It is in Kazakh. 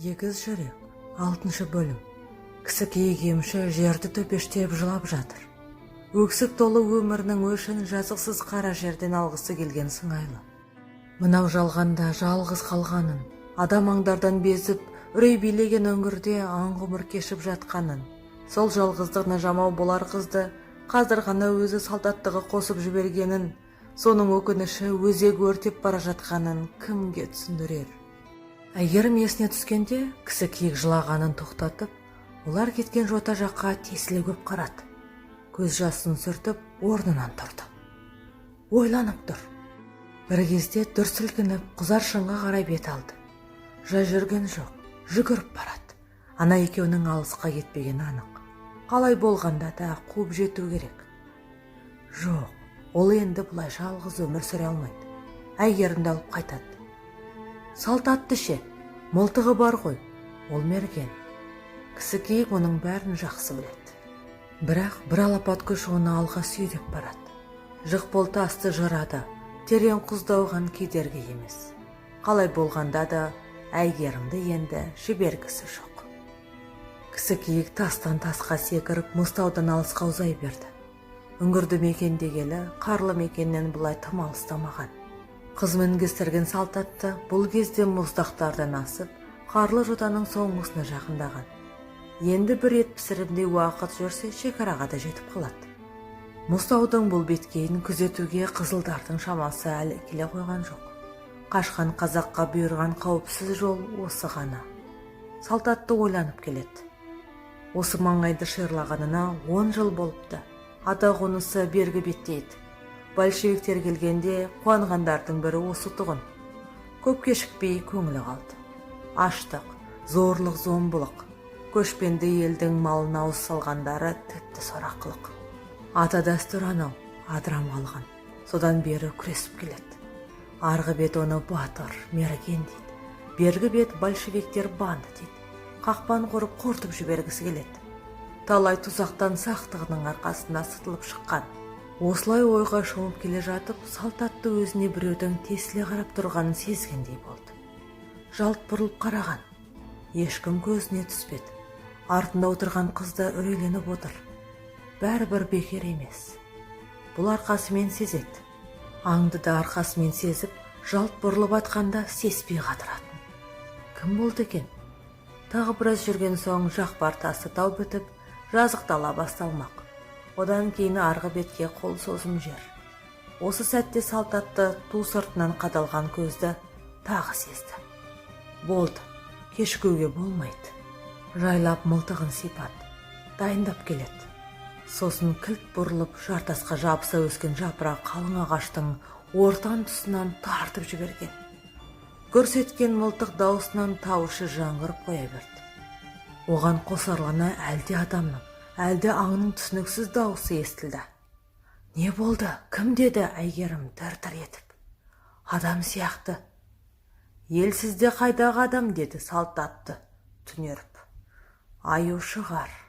Егіз жүрек, 6 бөлім. Кісі киік емші жерді төпештеп жылап жатыр. Өксік толы өмірінің өшін жазықсыз қара жерден алғысы келген сыңайлы. Мынау жалғанда жалғыз қалғанын, адам аңдардан безіп, үрей билеген өңірде аңғұмыр кешіп жатқанын, сол жалғыздығына жамау болар қызды қазір ғана өзі солдаттығы қосып жібергенін, соның өкініші өзек өртеп бара жатқанын кімге түсіндірер? Әйгерім есіне түскенде кісі киік жылағанын тоқтатып, олар кеткен жота жаққа тесіле көп қарады. Көз жасын сүртіп, орнынан тұрды. Ойланып тұр. Бір кезде дүр сілкініп, құзар шыңға қарай бет алды. Жай жүрген жоқ, жүгіріп барады. Ана екеуінің алысқа кетпегені анық. Қалай болғанда да қуып жету керек. Жоқ, ол енді бұлай жалғыз өмір сүре алмайды. Әйгерімді алып қайтады. Салт атты ше, мылтығы бар ғой, ол мерген. Кісі киік оның бәрін жақсы біледі. Бірақ бір алапат күш оны алға сүйреп барады. Жықпол тасты жырады, терең құздауған кедергі емес. Қалай болғанда да Әйгерімді енді жібергісі жоқ. Кісі киік тастан тасқа секіріп, мұзтаудан алысқа ұзай берді. Үңгірді мекендегелі қарлы мекеннен бұлай тым алыстамаған. Қыз мінгестірген салт атты бұл кезде мұздақтардан асып, қарлы жотаның соңғысына жақындаған. Енді бір ет пісірімдей уақыт жүрсе, шекараға да жетіп қалады. Мұзтаудың бұл беткейін күзетуге қызылдардың шамасы әлі келе қойған жоқ. Қашқан қазаққа бұйырған қауіпсіз жол осы ғана. Салт атты ойланып келеді. Осы маңайды шиырлағанына 10 жыл болыпты. Ата қонысы бергі беттейді. Большевиктер келгенде қуанғандардың бірі осы тұғын. Көп кешікпей көңілі қалды. Аштық, зорлық, зомбылық, көшпенді елдің малына ауыз салғандары тіпті сорақылық. Ата дәстүр анау, адырам қалған. Содан бері күресіп келеді. Арғы бет оны батыр, мерген дейді. Бергі бет большевиктер банды дейді. Қақпан құрып қортып жібергісі келеді. Талай тұзақтан сақтығының арқасында сытылып шыққан. Осылай ойға шомып келе жатып, салт атты өзіне біреудің тесіле қарап тұрғанын сезгендей болды. Жалт бұрылып қараған. Ешкім көзіне түспеді. Артында отырған қызда үрейленіп отыр. Бәрібір бекер емес. Бұл арқасымен сезеді. Аңды да арқасымен сезіп, жалт бұрылып атқанда сеспей қатыратын. Кім болды екен? Тағы біраз жүрген соң жақпар тасы тау бітіп, жазық дала басталмақ. Одан кейін арғы бетке қол созым жер. Осы сәтте салт атты ту сыртынан қадалған көзді тағы сезді. Болды, кешігуге болмайды. Жайлап мылтығын сипат, дайындап келеді. Сосын кілт бұрылып, жартасқа жабыса өскен жапырақ қалың ағаштың ортан тұсынан тартып жіберген. Көрсеткен мылтық даусынан тауышы жаңғырып қоя берді. Оған қосарлана әлде адамның, әлде аңның түсініксіз дауысы естілді. Не болды? Кім деді Әйгерім дір-дір етіп. Адам сияқты. Елсізде қайдағы адам деді салт атты түнеріп. Аю шығар.